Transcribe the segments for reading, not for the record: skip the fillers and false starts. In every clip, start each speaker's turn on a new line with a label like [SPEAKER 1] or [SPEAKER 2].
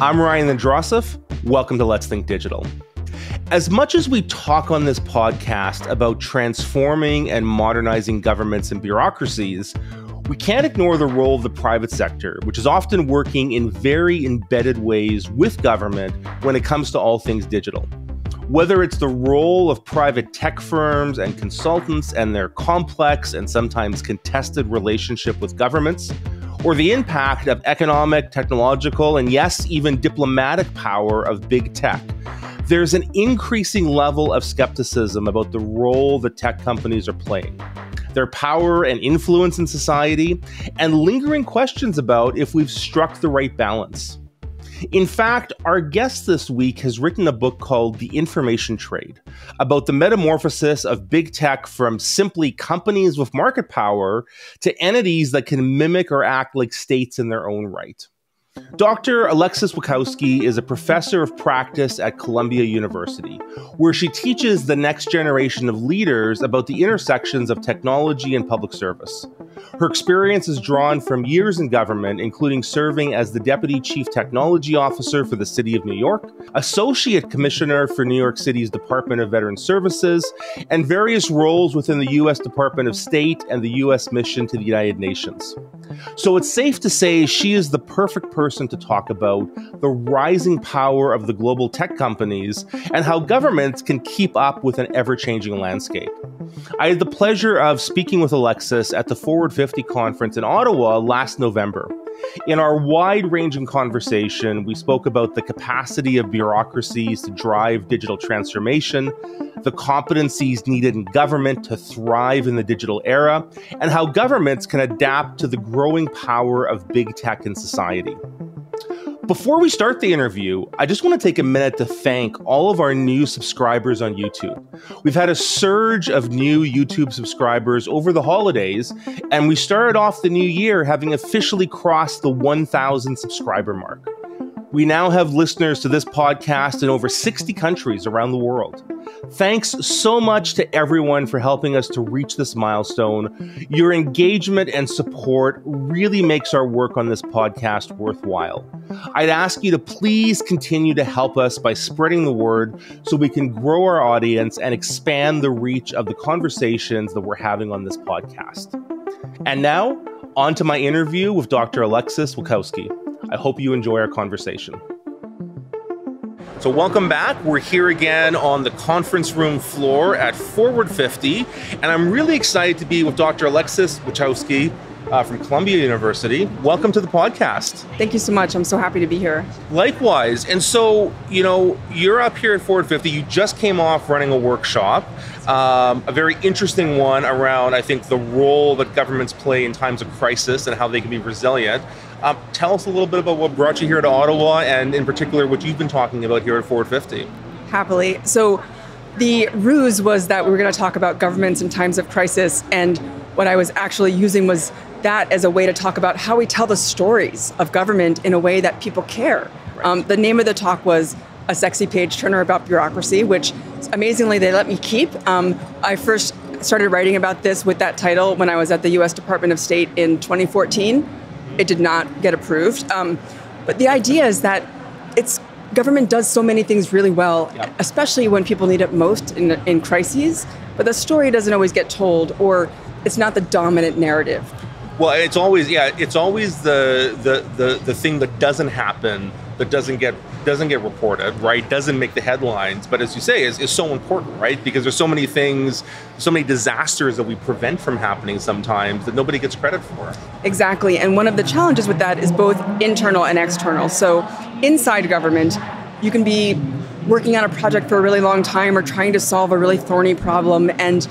[SPEAKER 1] I'm Ryan Androsov. Welcome to Let's Think Digital. As much as we talk on this podcast about transforming and modernizing governments and bureaucracies, we can't ignore the role of the private sector, which is often working in very embedded ways with government when it comes to all things digital. Whether it's the role of private tech firms and consultants and their complex and sometimes contested relationship with governments, or the impact of economic, technological, and yes, even diplomatic power of big tech, there's an increasing level of skepticism about the role that tech companies are playing, their power and influence in society, and lingering questions about if we've struck the right balance. In fact, our guest this week has written a book called The Information Trade, about the metamorphosis of big tech from simply companies with market power to entities that can mimic or act like states in their own right. Dr. Alexis Wichowski is a professor of practice at Columbia University, where she teaches the next generation of leaders about the intersections of technology and public service. Her experience is drawn from years in government, including serving as the Deputy Chief Technology Officer for the City of New York, Associate Commissioner for New York City's Department of Veteran Services, and various roles within the U.S. Department of State and the U.S. Mission to the United Nations. So it's safe to say she is the perfect person to talk about the rising power of the global tech companies and how governments can keep up with an ever-changing landscape. I had the pleasure of speaking with Alexis at the Forward 50 conference in Ottawa last November. In our wide-ranging conversation, we spoke about the capacity of bureaucracies to drive digital transformation, the competencies needed in government to thrive in the digital era, and how governments can adapt to the growing power of big tech in society. Before we start the interview, I just want to take a minute to thank all of our new subscribers on YouTube. We've had a surge of new YouTube subscribers over the holidays, and we started off the new year having officially crossed the 1,000 subscriber mark. We now have listeners to this podcast in over 60 countries around the world. Thanks so much to everyone for helping us to reach this milestone. Your engagement and support really makes our work on this podcast worthwhile. I'd ask you to please continue to help us by spreading the word so we can grow our audience and expand the reach of the conversations that we're having on this podcast. And now, on to my interview with Dr. Alexis Wichowski. I hope you enjoy our conversation. So welcome back. We're here again on the conference room floor at Forward 50, and I'm really excited to be with Dr. Alexis Wichowski from Columbia University. Welcome to the podcast.
[SPEAKER 2] Thank you so much. I'm so happy to be here.
[SPEAKER 1] Likewise. And so, you're up here at Forward 50. You just came off running a workshop, a very interesting one around, I think, the role that governments play in times of crisis and how they can be resilient. Tell us a little bit about what brought you here to Ottawa, and in particular, what you've been talking about here at Forward 50.
[SPEAKER 2] Happily. So the ruse was that we were going to talk about governments in times of crisis, and what I was actually using was that as a way to talk about how we tell the stories of government in a way that people care. The name of the talk was A Sexy Page Turner About Bureaucracy, which amazingly they let me keep. I first started writing about this with that title when I was at the U.S. Department of State in 2014. It did not get approved. But the idea is that government does so many things really well, especially when people need it most in crises. But the story doesn't always get told, or it's not the dominant narrative.
[SPEAKER 1] Well, it's always the thing that doesn't happen, that doesn't get reported, right? Doesn't make the headlines, but as you say, is so important, right? Because there's so many things, so many disasters that we prevent from happening sometimes that nobody gets credit for.
[SPEAKER 2] Exactly, and one of the challenges with that is both internal and external. So inside government, you can be working on a project for a really long time or trying to solve a really thorny problem, and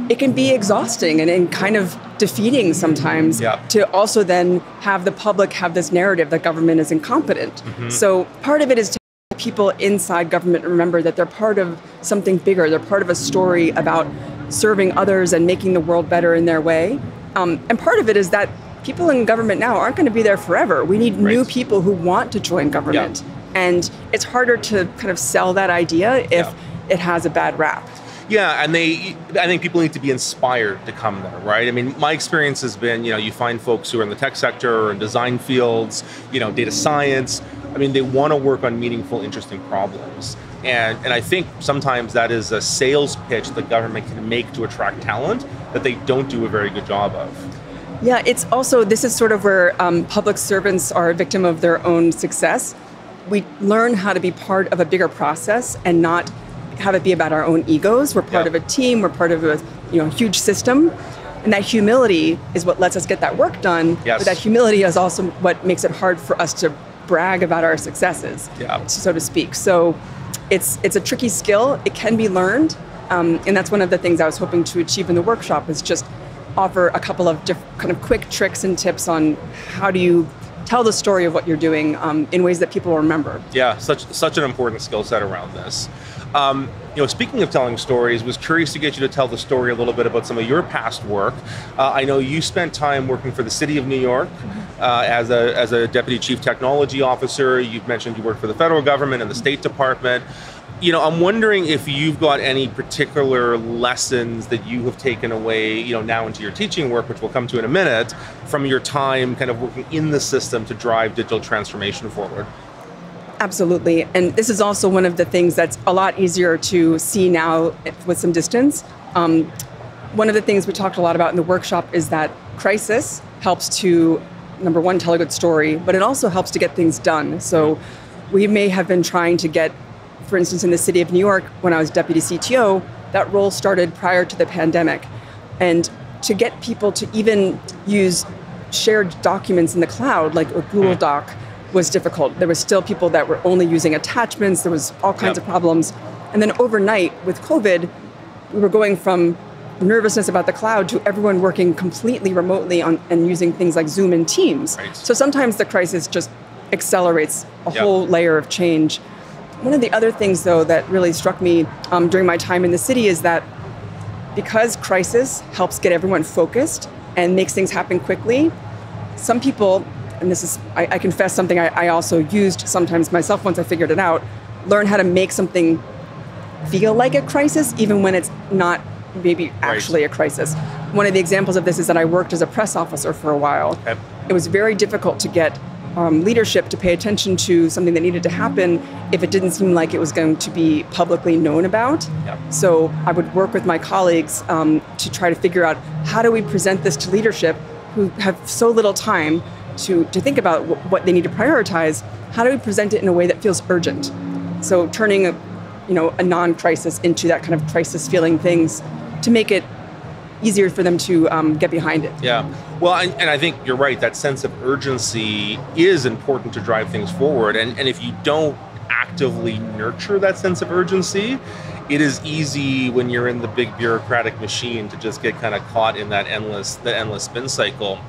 [SPEAKER 2] it can be exhausting and kind of defeating sometimes to also then have the public have this narrative that government is incompetent. Mm-hmm. So part of it is to help people inside government remember that they're part of something bigger. They're part of a story about serving others and making the world better in their way. And part of it is that people in government now aren't going to be there forever. We need new people who want to join government. And it's harder to kind of sell that idea if it has a bad rap.
[SPEAKER 1] Yeah, and I think people need to be inspired to come there, right? I mean, my experience has been, you find folks who are in the tech sector or in design fields, data science. I mean, they want to work on meaningful, interesting problems. And I think sometimes that is a sales pitch the government can make to attract talent that they don't do a very good job of.
[SPEAKER 2] Yeah, this is sort of where public servants are a victim of their own success. We learn how to be part of a bigger process and not have it be about our own egos. We're part of a team, we're part of a huge system. And that humility is what lets us get that work done.
[SPEAKER 1] Yes.
[SPEAKER 2] But that humility is also what makes it hard for us to brag about our successes, so to speak. So it's a tricky skill. It can be learned. And that's one of the things I was hoping to achieve in the workshop, is just offer a couple of kind of quick tricks and tips on how do you tell the story of what you're doing in ways that people will remember. Yeah,
[SPEAKER 1] such an important skill set around this. Speaking of telling stories, was curious to get you to tell the story a little bit about some of your past work. I know you spent time working for the City of New York as a Deputy Chief Technology Officer. You've mentioned you worked for the federal government and the State Department. I'm wondering if you've got any particular lessons that you have taken away, now into your teaching work, which we'll come to in a minute, from your time kind of working in the system to drive digital transformation forward.
[SPEAKER 2] Absolutely. And this is also one of the things that's a lot easier to see now with some distance. One of the things we talked a lot about in the workshop is that crisis helps to, number one, tell a good story, but it also helps to get things done. So we may have been trying to get, for instance, in the City of New York, when I was Deputy CTO, that role started prior to the pandemic. And to get people to even use shared documents in the cloud, like a Google Doc, was difficult. There was still people that were only using attachments. There was all kinds of problems. And then overnight with COVID, we were going from nervousness about the cloud to everyone working completely remotely and using things like Zoom and Teams.
[SPEAKER 1] Right.
[SPEAKER 2] So sometimes the crisis just accelerates a whole layer of change. One of the other things, though, that really struck me during my time in the city is that because crisis helps get everyone focused and makes things happen quickly, some people, and this is, I confess, something I also used sometimes myself once I figured it out, learn how to make something feel like a crisis, even when it's not maybe actually a crisis. One of the examples of this is that I worked as a press officer for a while. Okay. It was very difficult to get leadership to pay attention to something that needed to happen if it didn't seem like it was going to be publicly known about. Yep. So I would work with my colleagues to try to figure out, how do we present this to leadership who have so little time to think about what they need to prioritize? How do we present it in a way that feels urgent? So turning a non-crisis into that kind of crisis feeling things to make it easier for them to get behind it.
[SPEAKER 1] Yeah, well, and I think you're right, that sense of urgency is important to drive things forward. And if you don't actively nurture that sense of urgency, it is easy when you're in the big bureaucratic machine to just get kind of caught in that endless spin cycle.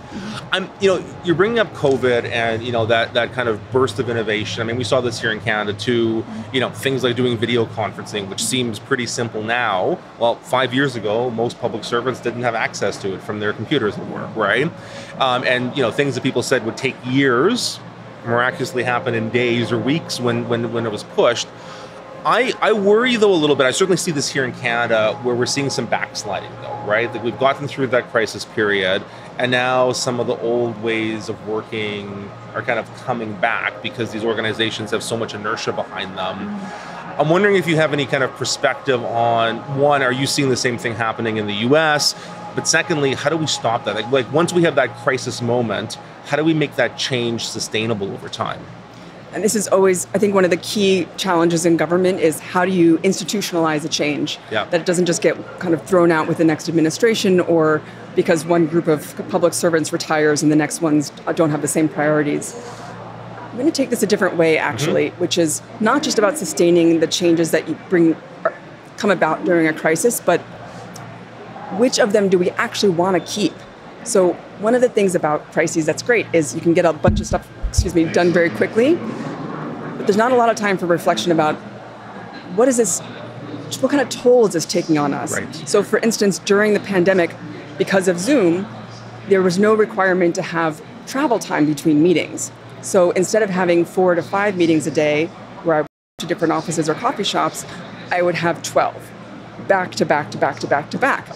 [SPEAKER 1] You're bringing up COVID and that kind of burst of innovation. I mean, we saw this here in Canada too. Things like doing video conferencing, which seems pretty simple now. Well, 5 years ago, most public servants didn't have access to it from their computers at work, right? And things that people said would take years miraculously happen in days or weeks when it was pushed. I worry, though, a little bit. I certainly see this here in Canada, where we're seeing some backsliding, though, right? That we've gotten through that crisis period, and now some of the old ways of working are kind of coming back because these organizations have so much inertia behind them. I'm wondering if you have any kind of perspective on, one, are you seeing the same thing happening in the US? But secondly, how do we stop that? Like once we have that crisis moment, how do we make that change sustainable over time?
[SPEAKER 2] And this is always, I think, one of the key challenges in government is, how do you institutionalize a change that it doesn't just get kind of thrown out with the next administration, or because one group of public servants retires and the next ones don't have the same priorities. I'm going to take this a different way, actually, which is not just about sustaining the changes that you come about during a crisis, but which of them do we actually want to keep? So one of the things about crises that's great is you can get a bunch of stuff, done very quickly, but there's not a lot of time for reflection about what kind of toll is this taking on us?
[SPEAKER 1] Right.
[SPEAKER 2] So for instance, during the pandemic, because of Zoom, there was no requirement to have travel time between meetings. So instead of having 4 to 5 meetings a day where I went to different offices or coffee shops, I would have 12. back to back to back to back to back.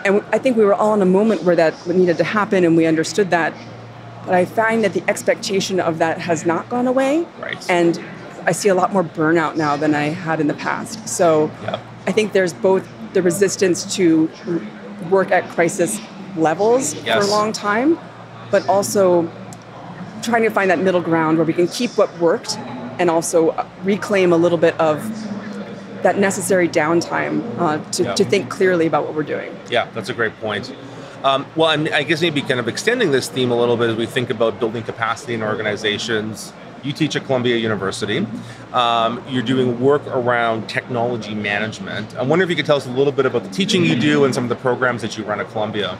[SPEAKER 2] And I think we were all in a moment where that needed to happen, and we understood that. But I find that the expectation of that has not gone away.
[SPEAKER 1] Right.
[SPEAKER 2] And I see a lot more burnout now than I had in the past. So I think there's both the resistance to work at crisis levels for a long time, but also trying to find that middle ground where we can keep what worked and also reclaim a little bit of that necessary downtime to think clearly about what we're doing.
[SPEAKER 1] Yeah, that's a great point. Well, and I guess maybe kind of extending this theme a little bit as we think about building capacity in organizations. You teach at Columbia University. You're doing work around technology management. I wonder if you could tell us a little bit about the teaching you do and some of the programs that you run at Columbia.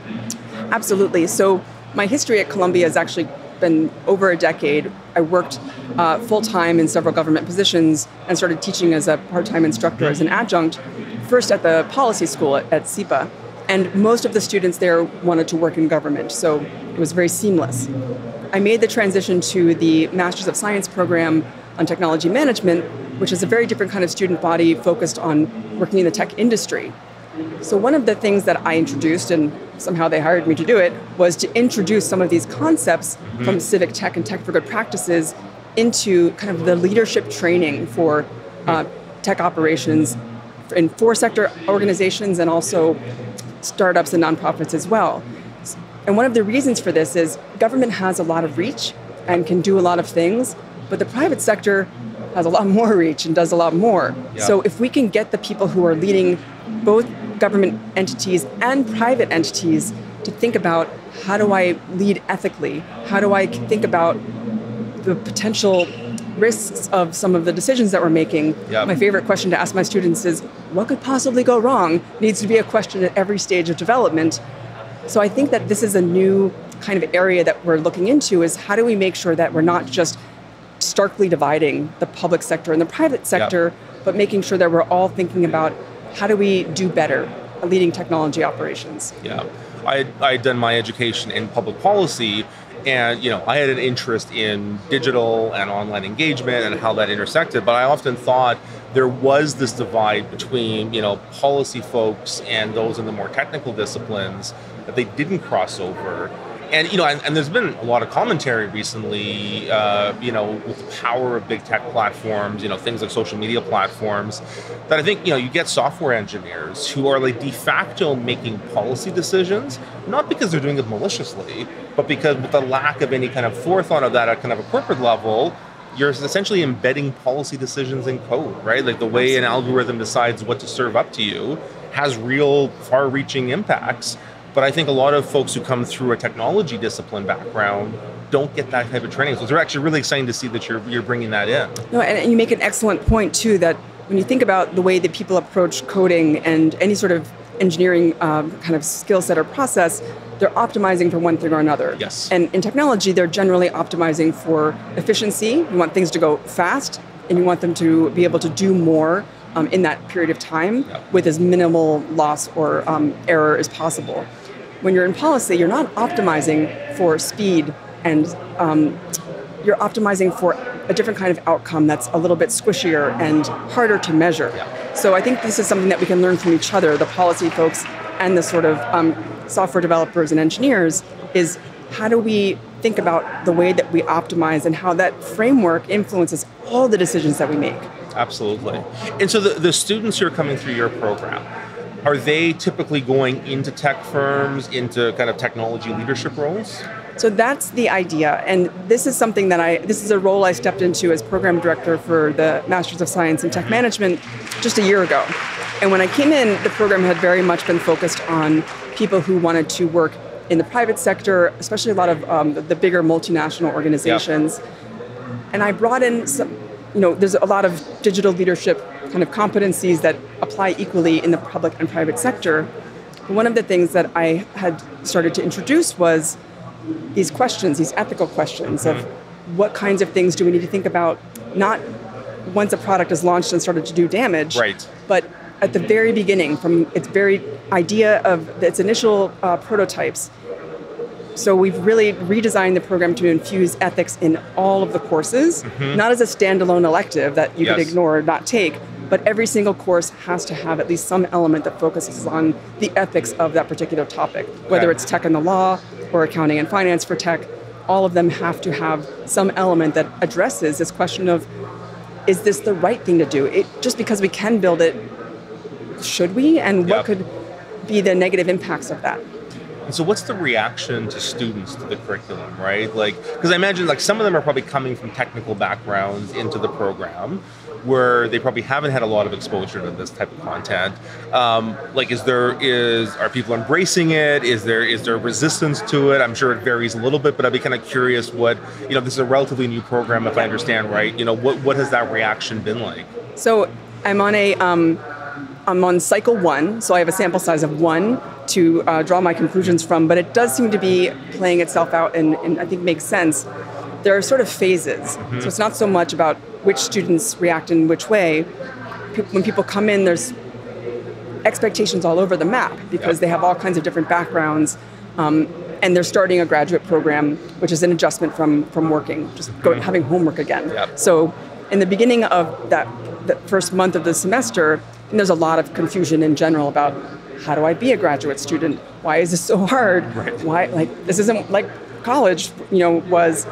[SPEAKER 2] Absolutely. So my history at Columbia has actually been over a decade. I worked full-time in several government positions and started teaching as a part-time instructor as an adjunct, first at the policy school at SIPA. And most of the students there wanted to work in government, so it was very seamless. I made the transition to the Masters of Science program on technology management, which is a very different kind of student body focused on working in the tech industry. So one of the things that I introduced, and somehow they hired me to do it, was to introduce some of these concepts from civic tech and tech for good practices into kind of the leadership training for tech operations in sector organizations and also startups and nonprofits as well. And one of the reasons for this is government has a lot of reach and can do a lot of things, but the private sector has a lot more reach and does a lot more. Yeah. So if we can get the people who are leading both government entities and private entities to think about, how do I lead ethically? How do I think about the potential risks of some of the decisions that we're making? Yep. My favorite question to ask my students is, what could possibly go wrong? Needs to be a question at every stage of development. So I think that this is a new kind of area that we're looking into, is how do we make sure that we're not just starkly dividing the public sector and the private sector, but making sure that we're all thinking about how do we do better at leading technology operations.
[SPEAKER 1] Yeah, I had done my education in public policy, and I had an interest in digital and online engagement and how that intersected, but I often thought there was this divide between policy folks and those in the more technical disciplines, that they didn't cross over. And and there's been a lot of commentary recently, with the power of big tech platforms, things like social media platforms, that I think you get software engineers who are like de facto making policy decisions, not because they're doing it maliciously, but because with the lack of any kind of forethought of that at kind of a corporate level, you're essentially embedding policy decisions in code, right? Like the way an algorithm decides what to serve up to you has real far-reaching impacts. But I think a lot of folks who come through a technology discipline background don't get that type of training. So it's actually really exciting to see that you're bringing that in.
[SPEAKER 2] No, and you make an excellent point too, that when you think about the way that people approach coding and any sort of engineering kind of skill set or process, they're optimizing for one thing or another.
[SPEAKER 1] Yes.
[SPEAKER 2] And in technology, they're generally optimizing for efficiency. You want things to go fast, and you want them to be able to do more in that period of time with as minimal loss or error as possible. When you're in policy, you're not optimizing for speed, and you're optimizing for a different kind of outcome that's a little bit squishier and harder to measure. Yeah. So I think this is something that we can learn from each other, the policy folks and the sort of software developers and engineers, is how do we think about the way that we optimize and how that framework influences all the decisions that we make.
[SPEAKER 1] Absolutely. And so the students who are coming through your program, are they typically going into tech firms, into kind of technology leadership roles?
[SPEAKER 2] So that's the idea. And this is something that this is a role I stepped into as program director for the Masters of Science in Tech Management just a year ago. And when I came in, the program had very much been focused on people who wanted to work in the private sector, especially a lot of the bigger multinational organizations. Yep. And I brought in some, there's a lot of digital leadership kind of competencies that apply equally in the public and private sector. But one of the things that I had started to introduce was these questions, these ethical questions of what kinds of things do we need to think about, not once a product is launched and started to do damage,
[SPEAKER 1] right,
[SPEAKER 2] but at the very beginning, from its very idea of its initial prototypes. So we've really redesigned the program to infuse ethics in all of the courses, not as a standalone elective that you could ignore or not take, but every single course has to have at least some element that focuses on the ethics of that particular topic, whether it's tech and the law or accounting and finance for tech. All of them have to have some element that addresses this question of, is this the right thing to do? Just because we can build it, should we? And what could be the negative impacts of that?
[SPEAKER 1] And so what's the reaction to students to the curriculum, right? Like, because I imagine like some of them are probably coming from technical backgrounds into the program where they probably haven't had a lot of exposure to this type of content. Are people embracing it? Is there resistance to it? I'm sure it varies a little bit, but I'd be kind of curious what, this is a relatively new program, if I understand right. What has that reaction been like?
[SPEAKER 2] So I'm on cycle 1, so I have a sample size of 1 to draw my conclusions from, but it does seem to be playing itself out and I think makes sense. There are sort of phases, so it's not so much about which students react in which way. When people come in, there's expectations all over the map because they have all kinds of different backgrounds, and they're starting a graduate program, which is an adjustment from working, having homework again. So in the beginning of that first month of the semester, there's a lot of confusion in general about how do I be a graduate student? Why is this so hard?
[SPEAKER 1] Right.
[SPEAKER 2] Why this isn't like college, was.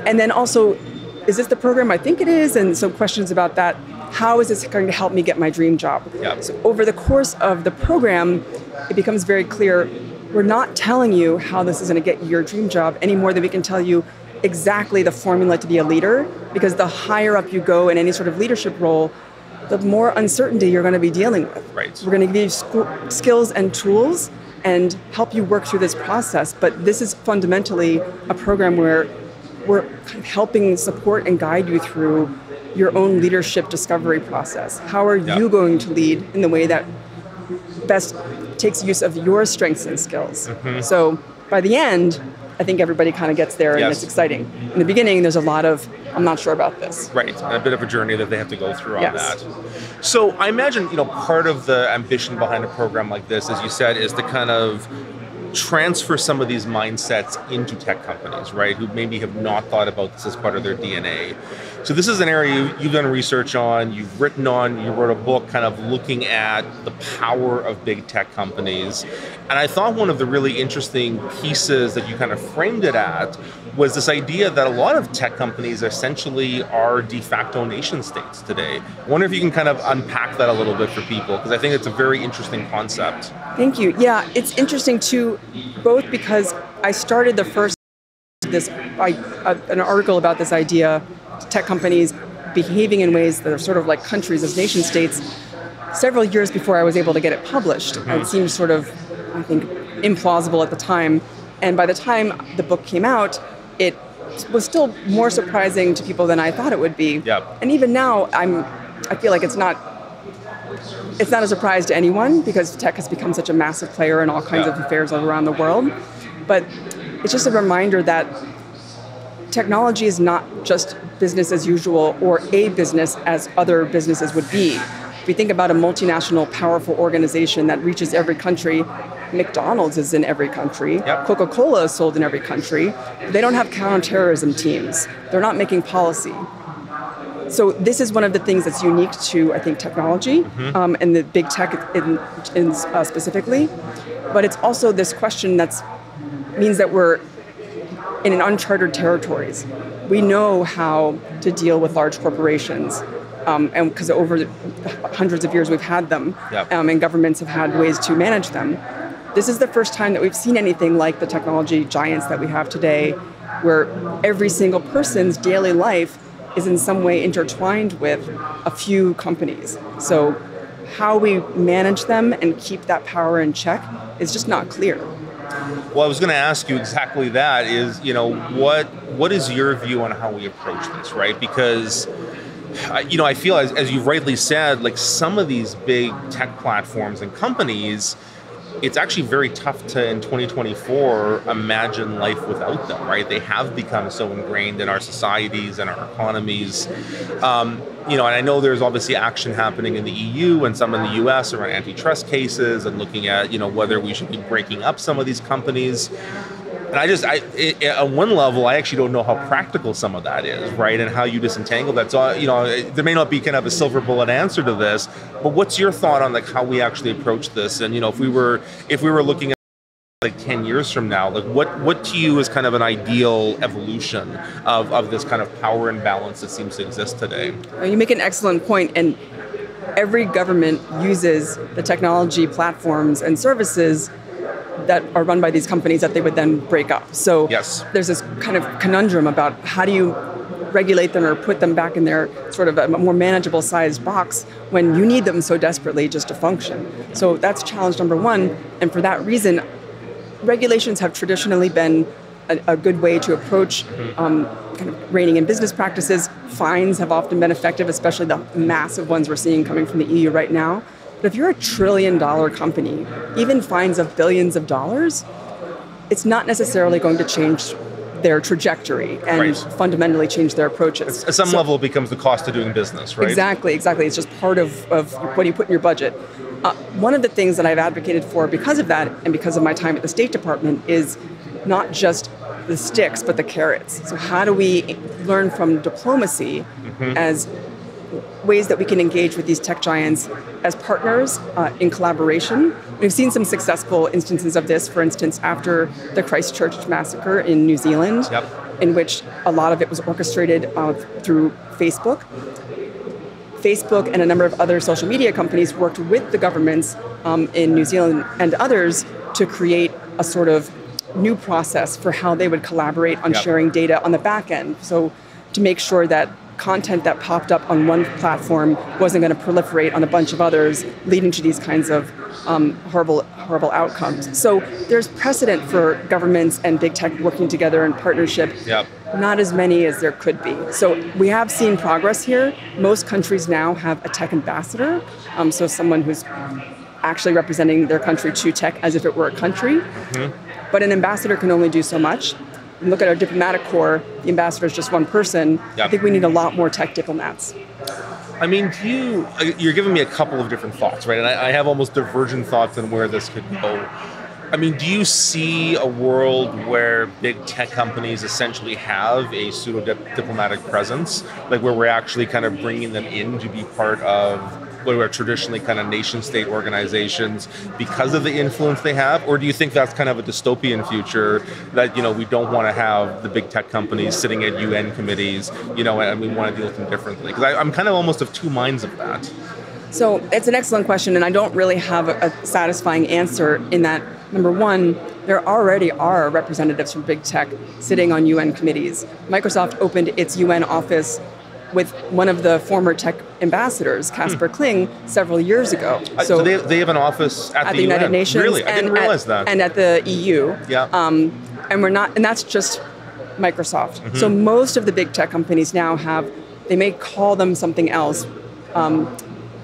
[SPEAKER 2] And then also, is this the program I think it is? And some questions about that. How is this going to help me get my dream job? So over the course of the program, it becomes very clear we're not telling you how this is going to get you your dream job any more than we can tell you exactly the formula to be a leader, because the higher up you go in any sort of leadership role, the more uncertainty you're going to be dealing with.
[SPEAKER 1] Right.
[SPEAKER 2] We're going to give you skills and tools and help you work through this process. But this is fundamentally a program where we're kind of helping support and guide you through your own leadership discovery process. How are you going to lead in the way that best takes use of your strengths and skills? So by the end, I think everybody kind of gets there and it's exciting. In the beginning, there's a lot of, I'm not sure about this.
[SPEAKER 1] Right, a bit of a journey that they have to go through on that. So I imagine, part of the ambition behind a program like this, as you said, is to kind of transfer some of these mindsets into tech companies, right, who maybe have not thought about this as part of their DNA. So this is an area you've done research on, you've written on, you wrote a book kind of looking at the power of big tech companies. And I thought one of the really interesting pieces that you kind of framed it at was this idea that a lot of tech companies essentially are de facto nation states today. I wonder if you can kind of unpack that a little bit for people, because I think it's a very interesting concept.
[SPEAKER 2] Thank you. Yeah, it's interesting too, both because I started an article about this idea, tech companies behaving in ways that are sort of like countries as nation states, several years before I was able to get it published. It seemed sort of, I think, implausible at the time. And by the time the book came out, it was still more surprising to people than I thought it would be. And even now, I feel like it's not a surprise to anyone because tech has become such a massive player in all kinds of affairs all around the world. But it's just a reminder that technology is not just business as usual or a business as other businesses would be. If we think about a multinational, powerful organization that reaches every country, McDonald's is in every country, Coca-Cola is sold in every country. They don't have counterterrorism teams. They're not making policy. So this is one of the things that's unique to, I think, technology and the big tech specifically. But it's also this question means that we're in an uncharted territories. We know how to deal with large corporations, and because over hundreds of years we've had them, and governments have had ways to manage them. This is the first time that we've seen anything like the technology giants that we have today, where every single person's daily life is in some way intertwined with a few companies. So how we manage them and keep that power in check is just not clear.
[SPEAKER 1] Well, I was going to ask you exactly that is, what is your view on how we approach this, right? Because, I feel as you rightly said, like some of these big tech platforms and companies, it's actually very tough to, in 2024, imagine life without them, right? They have become so ingrained in our societies and our economies. And I know there's obviously action happening in the EU and some in the US around antitrust cases and looking at, whether we should be breaking up some of these companies. And on one level, I actually don't know how practical some of that is, right? And how you disentangle that. So, there may not be kind of a silver bullet answer to this, but what's your thought on like how we actually approach this? And, if we were looking at like 10 years from now, like what to you is kind of an ideal evolution of this kind of power imbalance that seems to exist today?
[SPEAKER 2] You make an excellent point, and every government uses the technology platforms and services that are run by these companies that they would then break up. So
[SPEAKER 1] yes.
[SPEAKER 2] There's this kind of conundrum about how do you regulate them or put them back in their sort of a more manageable sized box when you need them so desperately just to function. So that's challenge number one. And for that reason, regulations have traditionally been a good way to approach kind of reining in business practices. Fines have often been effective, especially the massive ones we're seeing coming from the EU right now. But if you're a $1 trillion company, even fines of billions of dollars, it's not necessarily going to change their trajectory and fundamentally change their approaches.
[SPEAKER 1] At some level, it becomes the cost of doing business, right?
[SPEAKER 2] Exactly. It's just part of what you put in your budget. One of the things that I've advocated for because of that and because of my time at the State Department is not just the sticks, but the carrots. So how do we learn from diplomacy as ways that we can engage with these tech giants as partners in collaboration? We've seen some successful instances of this, for instance, after the Christchurch massacre in New Zealand, in which a lot of it was orchestrated through Facebook. Facebook and a number of other social media companies worked with the governments in New Zealand and others to create a sort of new process for how they would collaborate on sharing data on the back end. So to make sure that content that popped up on one platform wasn't going to proliferate on a bunch of others, leading to these kinds of horrible outcomes. So there's precedent for governments and big tech working together in partnership. Not as many as there could be. So we have seen progress here. Most countries now have a tech ambassador, so someone who's actually representing their country to tech as if it were a country. But an ambassador can only do so much. Look at our diplomatic corps, the ambassador is just one person. I think we need a lot more tech diplomats.
[SPEAKER 1] I mean, you're giving me a couple of different thoughts, right? And I have almost divergent thoughts on where this could go. I mean, do you see a world where big tech companies essentially have a pseudo-diplomatic presence, like where we're actually kind of bringing them in to be part of what are traditionally kind of nation-state organizations because of the influence they have? Or do you think that's kind of a dystopian future that, we don't want to have the big tech companies sitting at UN committees, and we want to deal with them differently? Because I'm kind of almost of two minds of that.
[SPEAKER 2] So it's an excellent question, and I don't really have a satisfying answer in that, number one, there already are representatives from big tech sitting on UN committees. Microsoft opened its UN office with one of the former tech ambassadors, Casper Kling, several years ago.
[SPEAKER 1] So they have an office at the
[SPEAKER 2] United
[SPEAKER 1] UN.
[SPEAKER 2] Nations.
[SPEAKER 1] Really? I didn't realize that.
[SPEAKER 2] And at the EU.
[SPEAKER 1] And
[SPEAKER 2] that's just Microsoft. So most of the big tech companies now they may call them something else,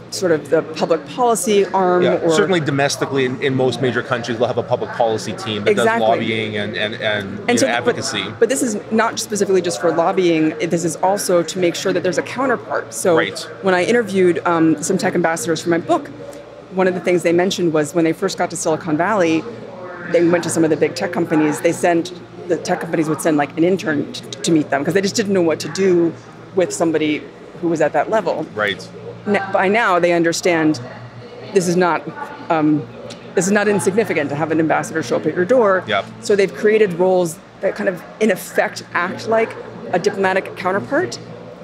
[SPEAKER 2] sort of the public policy arm. Or
[SPEAKER 1] certainly domestically in most major countries, they'll have a public policy team that does lobbying and advocacy.
[SPEAKER 2] But this is not specifically just for lobbying. This is also to make sure that there's a counterpart. So when I interviewed some tech ambassadors for my book, one of the things they mentioned was when they first got to Silicon Valley, they went to some of the big tech companies. The tech companies would send like an intern to meet them because they just didn't know what to do with somebody who was at that level. By now, they understand this is not insignificant to have an ambassador show up at your door. So they've created roles that kind of, in effect, act like a diplomatic counterpart,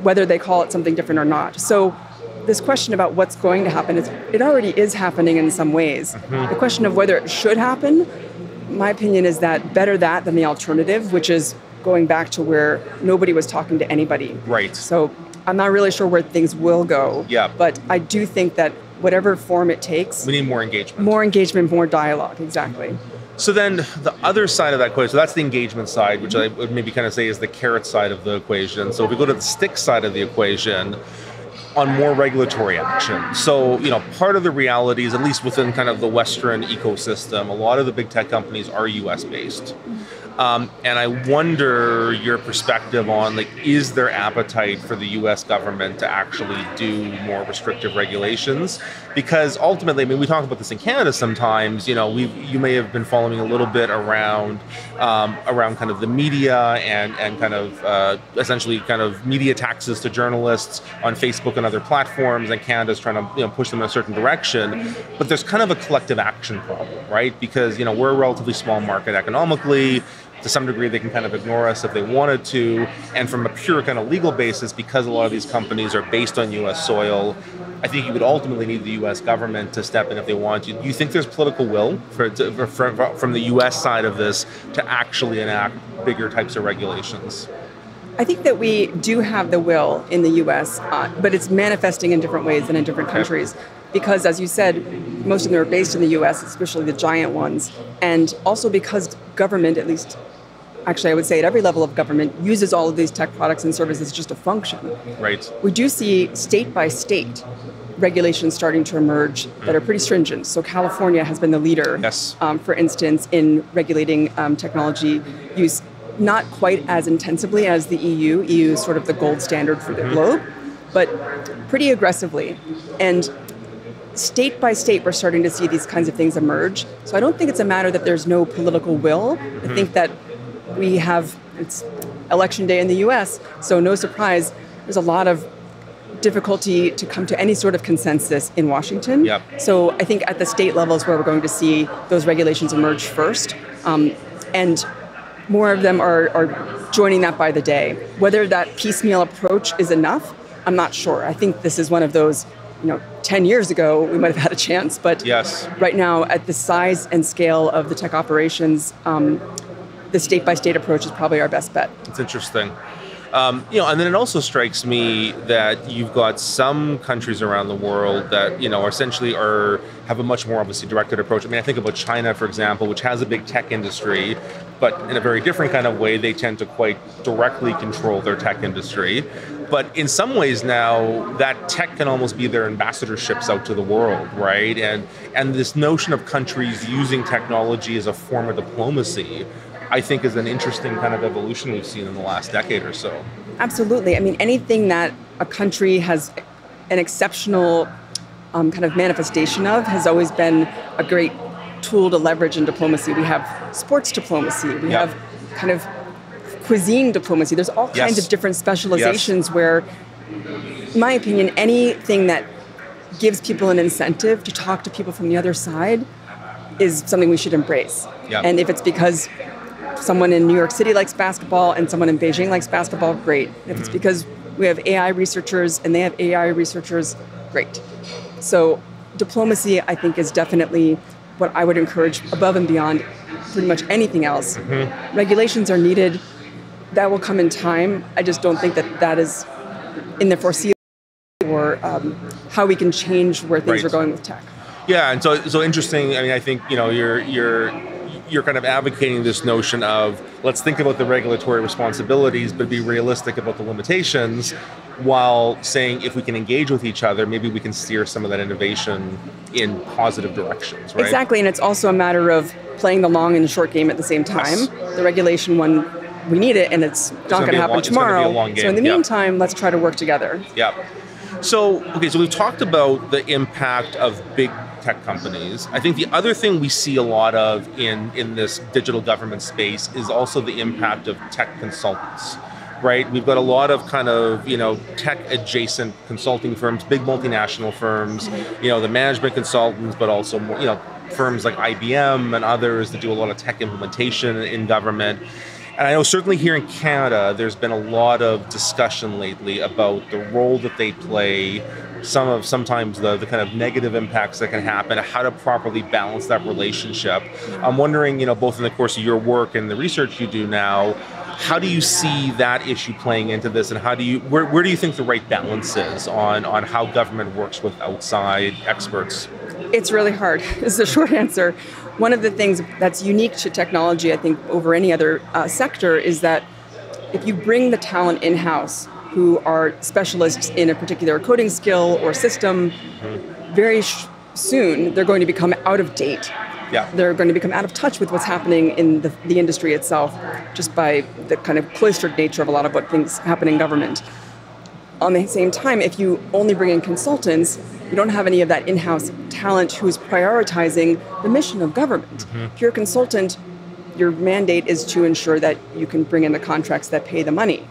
[SPEAKER 2] whether they call it something different or not. So this question about what's going to happen, it already is happening in some ways. The question of whether it should happen, my opinion is that better that than the alternative, which is going back to where nobody was talking to anybody. So I'm not really sure where things will go. But I do think that whatever form it takes,
[SPEAKER 1] we need more engagement.
[SPEAKER 2] More engagement, more dialogue, exactly.
[SPEAKER 1] So then the other side of that equation, so that's the engagement side, which I would maybe kind of say is the carrot side of the equation. So if we go to the stick side of the equation, on more regulatory action. So, part of the reality is, at least within kind of the Western ecosystem, a lot of the big tech companies are US based. And I wonder your perspective on, is there appetite for the US government to actually do more restrictive regulations? Because ultimately, I mean, we talk about this in Canada sometimes, you may have been following a little bit around kind of the media and kind of essentially kind of media taxes to journalists on Facebook and other platforms, and Canada's trying to push them in a certain direction. But there's kind of a collective action problem, right? Because we're a relatively small market economically. To some degree, they can kind of ignore us if they wanted to. And from a pure kind of legal basis, because a lot of these companies are based on U.S. soil, I think you would ultimately need the U.S. government to step in if they want to. Do you think there's political will from the U.S. side of this to actually enact bigger types of regulations?
[SPEAKER 2] I think that we do have the will in the U.S., but it's manifesting in different ways than in different countries. Because, as you said, most of them are based in the U.S., especially the giant ones. And also because government, at least, actually I would say at every level of government, uses all of these tech products and services just to function.
[SPEAKER 1] Right.
[SPEAKER 2] We do see state by state regulations starting to emerge that are pretty stringent. So California has been the leader,
[SPEAKER 1] yes.
[SPEAKER 2] For instance, in regulating technology use, not quite as intensively as the EU. EU is sort of the gold standard for the globe, but pretty aggressively. And state by state, we're starting to see these kinds of things emerge. So I don't think it's a matter that there's no political will. I think that it's election day in the US, so no surprise, there's a lot of difficulty to come to any sort of consensus in Washington.
[SPEAKER 1] Yep.
[SPEAKER 2] So I think at the state levels where we're going to see those regulations emerge first, and more of them are joining that by the day. Whether that piecemeal approach is enough, I'm not sure. I think this is one of those, 10 years ago, we might have had a chance, but
[SPEAKER 1] yes.
[SPEAKER 2] Right now, at the size and scale of the tech operations, the state-by-state approach is probably our best bet.
[SPEAKER 1] It's interesting. And then it also strikes me that you've got some countries around the world that, essentially have a much more obviously directed approach. I mean, I think about China, for example, which has a big tech industry, but in a very different kind of way, they tend to quite directly control their tech industry. But in some ways now, that tech can almost be their ambassadorships out to the world, right? And this notion of countries using technology as a form of diplomacy, I think is an interesting kind of evolution we've seen in the last decade or so.
[SPEAKER 2] Absolutely. I mean, anything that a country has an exceptional kind of manifestation of has always been a great tool to leverage in diplomacy. We have sports diplomacy. We have kind of cuisine diplomacy. There's all kinds of different specializations where, in my opinion, anything that gives people an incentive to talk to people from the other side is something we should embrace. And if it's because someone in New York City likes basketball and someone in Beijing likes basketball, great. If it's because we have AI researchers and they have AI researchers, great. So diplomacy, I think, is definitely what I would encourage above and beyond pretty much anything else. Regulations are needed. That will come in time. I just don't think that is in the foreseeable or how we can change where things are going with tech.
[SPEAKER 1] Yeah, and so interesting. I mean, I think you're kind of advocating this notion of let's think about the regulatory responsibilities, but be realistic about the limitations, while saying if we can engage with each other, maybe we can steer some of that innovation in positive directions, right?
[SPEAKER 2] Exactly, and it's also a matter of playing the long and the short game at the same time. Yes. The regulation one, we need it, and it's not going to happen tomorrow. So in the meantime, let's try to work together.
[SPEAKER 1] Yeah. So we've talked about the impact of big tech companies. I think the other thing we see a lot of in this digital government space is also the impact of tech consultants, right? We've got a lot of kind of, tech adjacent consulting firms, big multinational firms, the management consultants, but also, firms like IBM and others that do a lot of tech implementation in government. And I know certainly here in Canada, there's been a lot of discussion lately about the role that they play, sometimes the kind of negative impacts that can happen, how to properly balance that relationship. I'm wondering, both in the course of your work and the research you do now, how do you see that issue playing into this, and where do you think the right balance is on how government works with outside experts?
[SPEAKER 2] It's really hard, is the short answer. One of the things that's unique to technology, I think, over any other sector is that if you bring the talent in-house who are specialists in a particular coding skill or system, very soon they're going to become out of date.
[SPEAKER 1] Yeah.
[SPEAKER 2] They're going to become out of touch with what's happening in the industry itself, just by the kind of cloistered nature of a lot of what things happen in government. on the same time, if you only bring in consultants, you don't have any of that in-house talent who's prioritizing the mission of government. If you're a consultant, your mandate is to ensure that you can bring in the contracts that pay the money.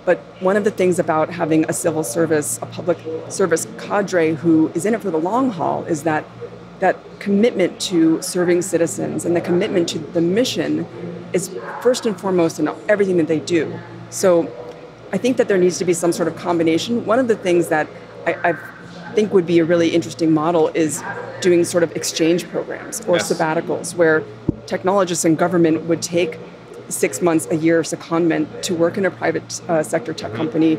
[SPEAKER 2] But one of the things about having a civil service, a public service cadre who is in it for the long haul is that commitment to serving citizens and the commitment to the mission is first and foremost in everything that they do. So I think that there needs to be some sort of combination. One of the things that I think would be a really interesting model is doing sort of exchange programs or sabbaticals where technologists in government would take 6 months, a year secondment to work in a private sector tech company,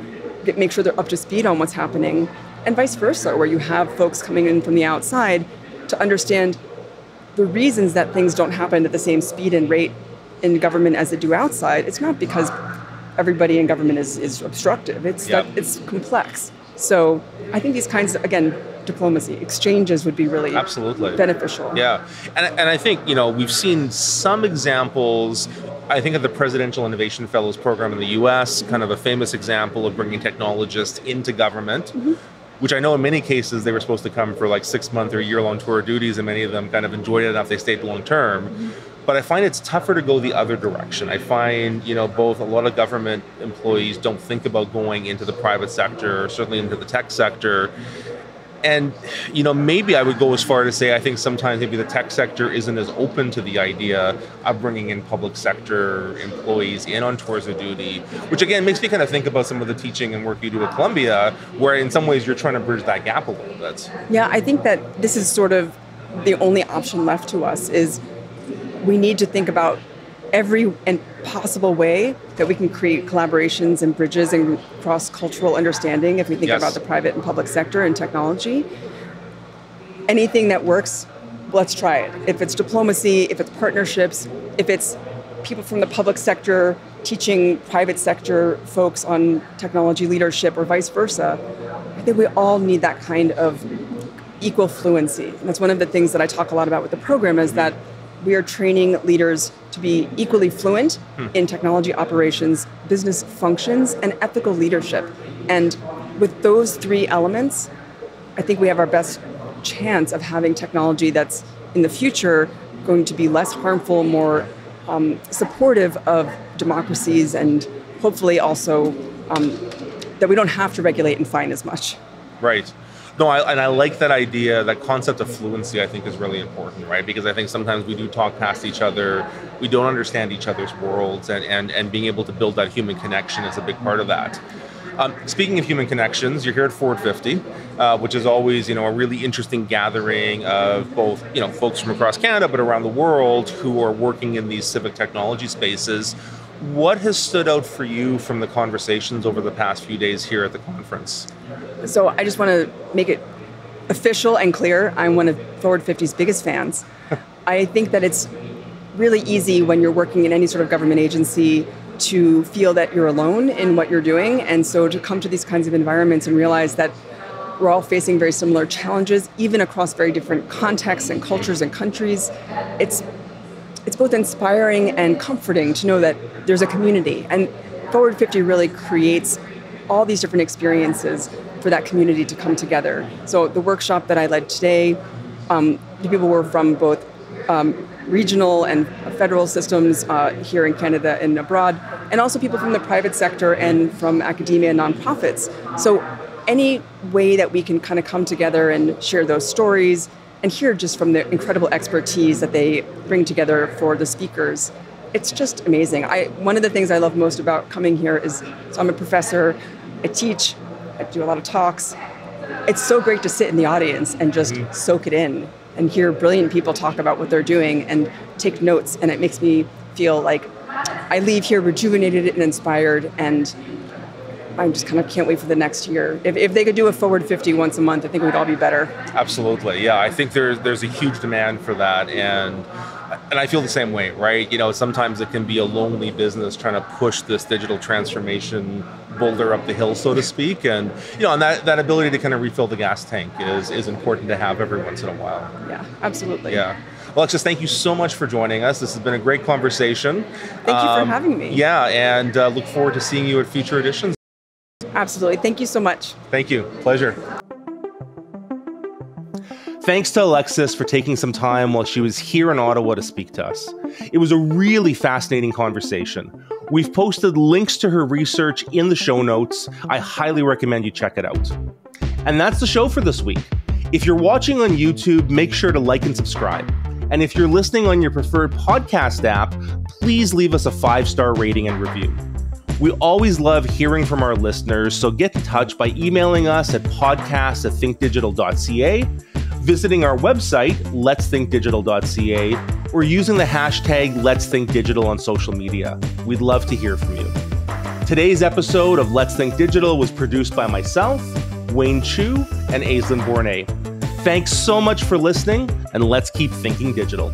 [SPEAKER 2] make sure they're up to speed on what's happening, and vice versa, where you have folks coming in from the outside to understand the reasons that things don't happen at the same speed and rate in government as they do outside. It's not because everybody in government is obstructive. It's that it's complex. So I think these kinds of, again, diplomacy, exchanges would be really beneficial.
[SPEAKER 1] Yeah, and I think, we've seen some examples, I think of the Presidential Innovation Fellows Program in the US, kind of a famous example of bringing technologists into government, which I know in many cases they were supposed to come for like 6 month or year-long tour duties, and many of them kind of enjoyed it enough they stayed long-term. But I find it's tougher to go the other direction. I find, both a lot of government employees don't think about going into the private sector, or certainly into the tech sector. And, maybe I would go as far to say I think sometimes maybe the tech sector isn't as open to the idea of bringing in public sector employees in on tours of duty, which again makes me kind of think about some of the teaching and work you do at Columbia, where in some ways you're trying to bridge that gap a little bit.
[SPEAKER 2] Yeah, I think that this is sort of the only option left to us is we need to think about every possible way that we can create collaborations and bridges and cross-cultural understanding if we think about the private and public sector and technology. Anything that works, let's try it. If it's diplomacy, if it's partnerships, if it's people from the public sector teaching private sector folks on technology leadership or vice versa, I think we all need that kind of equal fluency. And that's one of the things that I talk a lot about with the program is that we are training leaders to be equally fluent in technology operations, business functions, and ethical leadership. And with those three elements, I think we have our best chance of having technology that's in the future going to be less harmful, more supportive of democracies, and hopefully also that we don't have to regulate and fine as much.
[SPEAKER 1] Right. No, I like that idea, that concept of fluency I think is really important, right? Because I think sometimes we do talk past each other, we don't understand each other's worlds, and being able to build that human connection is a big part of that. Speaking of human connections, you're here at Forward 50, which is always, a really interesting gathering of both, folks from across Canada, but around the world who are working in these civic technology spaces. What has stood out for you from the conversations over the past few days here at the conference?
[SPEAKER 2] So I just want to make it official and clear. I'm one of Forward 50's biggest fans. I think that it's really easy when you're working in any sort of government agency to feel that you're alone in what you're doing. And so to come to these kinds of environments and realize that we're all facing very similar challenges, even across very different contexts and cultures and countries, it's both inspiring and comforting to know that there's a community. And Forward 50 really creates all these different experiences for that community to come together. So the workshop that I led today, the people were from both regional and federal systems here in Canada and abroad, and also people from the private sector and from academia and nonprofits. So any way that we can kind of come together and share those stories and hear just from the incredible expertise that they bring together for the speakers, it's just amazing. One of the things I love most about coming here is, so I'm a professor, I teach, I do a lot of talks. It's so great to sit in the audience and just soak it in and hear brilliant people talk about what they're doing and take notes. And it makes me feel like I leave here rejuvenated and inspired, and I just kind of can't wait for the next year. If they could do a Forward 50 once a month, I think we'd all be better.
[SPEAKER 1] Absolutely, yeah. I think there's a huge demand for that, and I feel the same way, right? Sometimes it can be a lonely business trying to push this digital transformation boulder up the hill, so to speak, and and that ability to kind of refill the gas tank is important to have every once in a while.
[SPEAKER 2] Yeah, absolutely.
[SPEAKER 1] Yeah. Alexis, thank you so much for joining us. This has been a great conversation.
[SPEAKER 2] Thank you for having me.
[SPEAKER 1] Yeah, and look forward to seeing you at future editions.
[SPEAKER 2] Absolutely. Thank you so much.
[SPEAKER 1] Thank you. Pleasure. Thanks to Alexis for taking some time while she was here in Ottawa to speak to us. It was a really fascinating conversation. We've posted links to her research in the show notes. I highly recommend you check it out. And that's the show for this week. If you're watching on YouTube, make sure to like and subscribe. And if you're listening on your preferred podcast app, please leave us a 5-star rating and review. We always love hearing from our listeners, so get in touch by emailing us at podcast@thinkdigital.ca, visiting our website, letsthinkdigital.ca, or using the hashtag #Let'sThinkDigital on social media. We'd love to hear from you. Today's episode of Let's Think Digital was produced by myself, Wayne Chu, and Aislinn Bournet. Thanks so much for listening, and let's keep thinking digital.